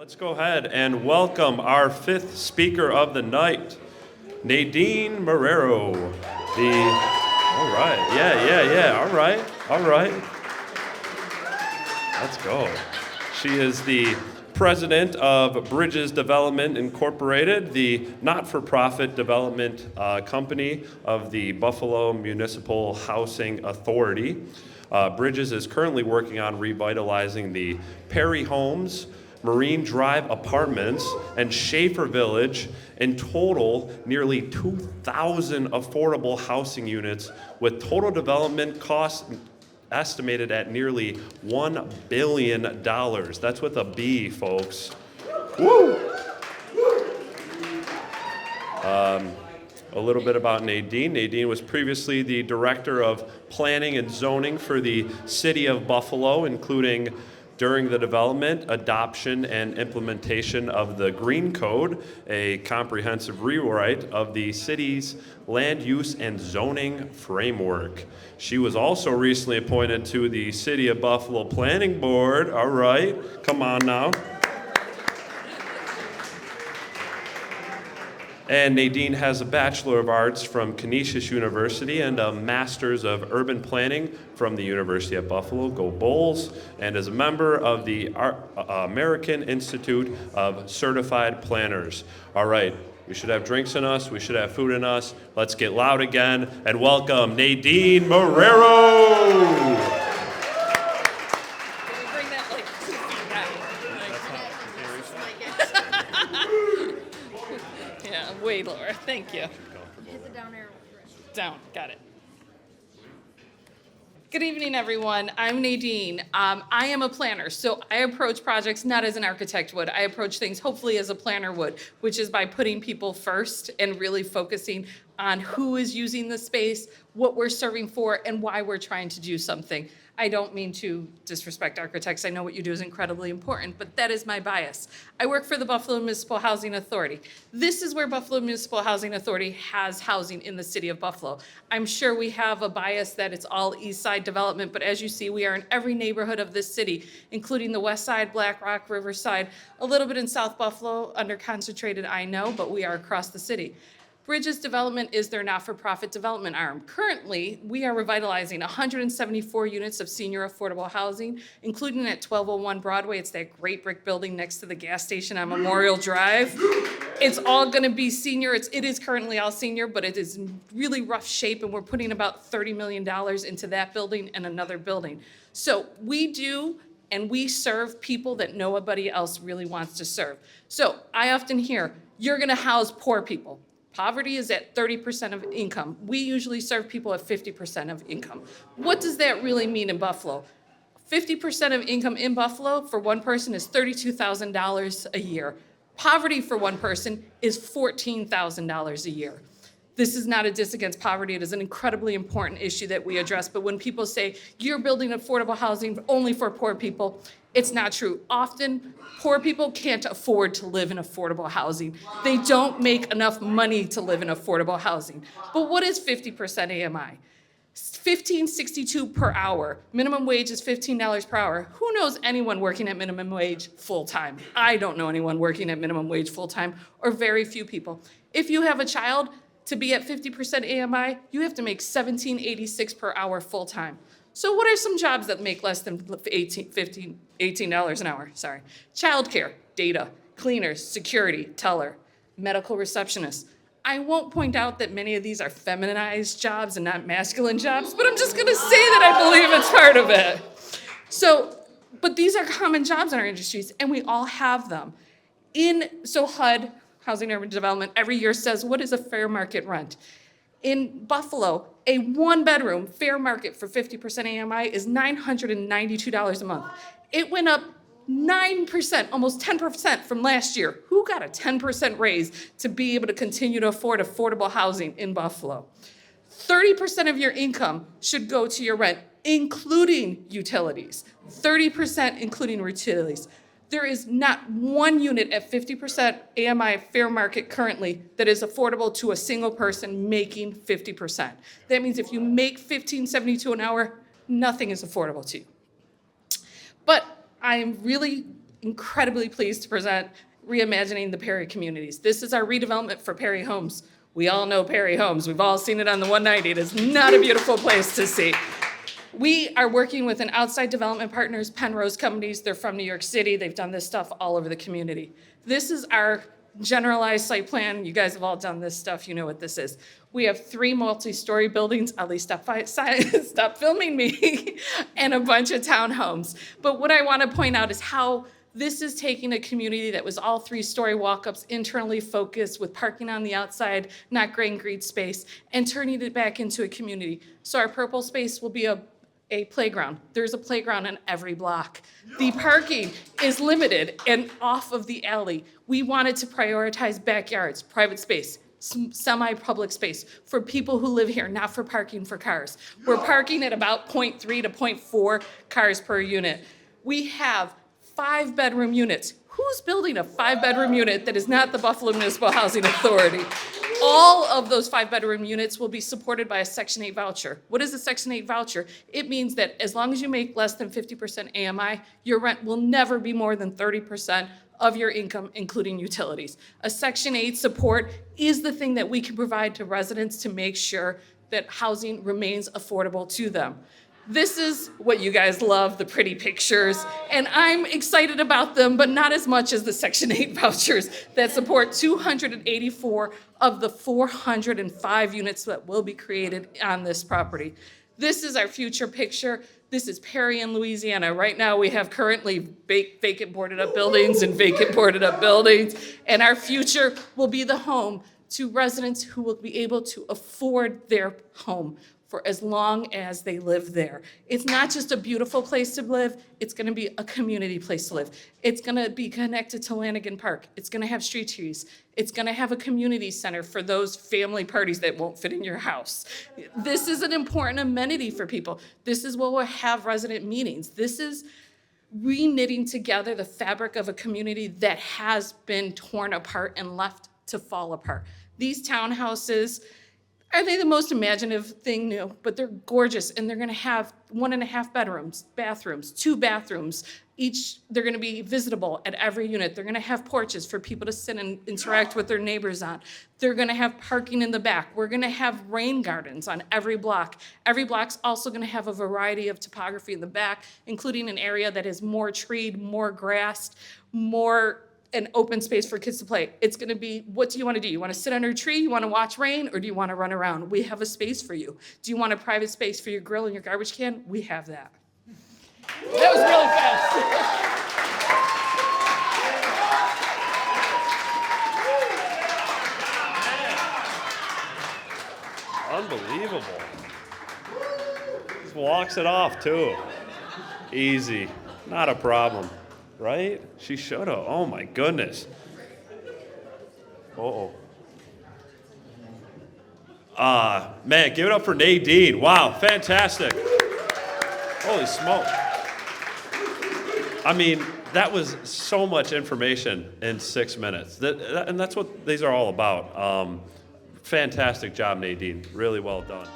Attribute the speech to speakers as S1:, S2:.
S1: Let's go ahead and welcome our fifth speaker of the night, Nadine Marrero. All right, all right. Let's go. She is the president of Bridges Development Incorporated, the not-for-profit development company of the Buffalo Municipal Housing Authority. Bridges is currently working on revitalizing the Perry Homes, Marine Drive Apartments, and Schaefer Village. In total, nearly 2,000 affordable housing units with total development costs estimated at nearly $1 billion. That's with a B, folks. Woo! A little bit about Nadine. Nadine was previously the Director of Planning and Zoning for the City of Buffalo, including during the development, adoption, and implementation of the Green Code, a comprehensive rewrite of the city's land use and zoning framework. She was also recently appointed to the City of Buffalo Planning Board. All right, come on now. And Nadine has a Bachelor of Arts from Canisius University and a Master's of Urban Planning from the University of Buffalo, go Bulls, and is a member of the American Institute of Certified Planners. All right, we should have drinks in us, we should have food in us. Let's get loud again and welcome Nadine Marrero.
S2: Way lower. Thank you.
S3: Hit the down arrow.
S2: Down. Got it. Good evening, everyone. I'm Nadine. I am a planner, so I approach projects not as an architect would. I approach things hopefully as a planner would, which is by putting people first and really focusing on who is using the space, what we're serving for, and why we're trying to do something. I don't mean to disrespect architects. I know what you do is incredibly important, but that is my bias. I work for the Buffalo Municipal Housing Authority. This is where Buffalo Municipal Housing Authority has housing in the city of Buffalo. I'm sure we have a bias that it's all east side development, but as you see, we are in every neighborhood of this city, including the west side, Black Rock, Riverside, a little bit in South Buffalo, under concentrated, I know, but we are across the city. Bridges Development is their not-for-profit development arm. Currently, we are revitalizing 174 units of senior affordable housing, including at 1201 Broadway. It's that great brick building next to the gas station on Memorial Drive. It's all gonna be senior. It is currently all senior, but it is in really rough shape, and we're putting about $30 million into that building and another building. So we do and we serve people that nobody else really wants to serve. So I often hear, you're gonna house poor people. Poverty is at 30% of income. We usually serve people at 50% of income. What does that really mean in Buffalo? 50% of income in Buffalo for one person is $32,000 a year. Poverty for one person is $14,000 a year. This is not a diss against poverty. It is an incredibly important issue that we address. But when people say, you're building affordable housing only for poor people, it's not true. Often, poor people can't afford to live in affordable housing. They don't make enough money to live in affordable housing. But what is 50% AMI? $15.62 per hour. Minimum wage is $15 per hour. Who knows anyone working at minimum wage full-time? I don't know anyone working at minimum wage full-time, or very few people. If you have a child, to be at 50% AMI, you have to make $17.86 per hour full-time. So what are some jobs that make less than $18 an hour? Sorry. Childcare, data, cleaners, security, teller, medical receptionists. I won't point out that many of these are feminized jobs and not masculine jobs, but I'm just gonna say that I believe it's part of it. But these are common jobs in our industries, and we all have them. So HUD, Housing and Urban Development, every year says, what is a fair market rent? In Buffalo, a one-bedroom fair market for 50% AMI is $992 a month. It went up 9%, almost 10% from last year. Who got a 10% raise to be able to continue to afford affordable housing in Buffalo? 30% of your income should go to your rent, including utilities. 30% including utilities. There is not one unit at 50% AMI fair market currently that is affordable to a single person making 50%. That means if you make $15.72 an hour, nothing is affordable to you. But I am really incredibly pleased to present Reimagining the Perry Communities. This is our redevelopment for Perry Homes. We all know Perry Homes. We've all seen it on the 190. It is not a beautiful place to see. We are working with an outside development partners, Penrose Companies. They're from New York City. They've done this stuff all over the community. This is our generalized site plan. You guys have all done this stuff. You know what this is. We have 3 multi-story buildings. Ali, stop filming me. And a bunch of townhomes. But what I want to point out is how this is taking a community that was all 3-story walk-ups, internally focused with parking on the outside, not gray and green space, and turning it back into a community. So our purple space will be a playground. There's a playground on every block. The parking is limited and off of the alley. We wanted to prioritize backyards, private space, semi-public space for people who live here, not for parking for cars. We're parking at about 0.3 to 0.4 cars per unit. We have 5-bedroom units. Who's building a 5-bedroom unit that is not the Buffalo Municipal Housing Authority? All of those 5-bedroom units will be supported by a Section 8 voucher. What is a Section 8 voucher? It means that as long as you make less than 50% AMI, your rent will never be more than 30% of your income, including utilities. A Section 8 support is the thing that we can provide to residents to make sure that housing remains affordable to them. This is what you guys love, the pretty pictures, and I'm excited about them, but not as much as the Section 8 vouchers that support 284 of the 405 units that will be created on this property. This is our future picture. This is Perry in Louisiana. Right now we have currently vacant boarded up buildings and vacant boarded up buildings, and our future will be the home to residents who will be able to afford their home for as long as they live there. It's not just a beautiful place to live, it's gonna be a community place to live. It's gonna be connected to Lanigan Park. It's gonna have street trees. It's gonna have a community center for those family parties that won't fit in your house. This is an important amenity for people. This is where we'll have resident meetings. This is re-knitting together the fabric of a community that has been torn apart and left to fall apart. These townhouses, are they the most imaginative thing? No, but they're gorgeous, and they're gonna have 1.5 bedrooms, bathrooms, 2 bathrooms. Each, they're gonna be visitable at every unit. They're gonna have porches for people to sit and interact with their neighbors on. They're gonna have parking in the back. We're gonna have rain gardens on every block. Every block's also gonna have a variety of topography in the back, including an area that is more treed, more grassed, more an open space for kids to play. It's gonna be, what do you wanna do? You wanna sit under a tree, you wanna watch rain, or do you wanna run around? We have a space for you. Do you want a private space for your grill and your garbage can? We have that. That was really fast.
S1: Unbelievable. Just walks it off too. Easy, not a problem. Right? She should have. Oh my goodness. Uh-oh. Man, give it up for Nadine. Wow, fantastic. Holy smoke. I mean, that was so much information in 6 minutes. And that's what these are all about. Fantastic job, Nadine. Really well done.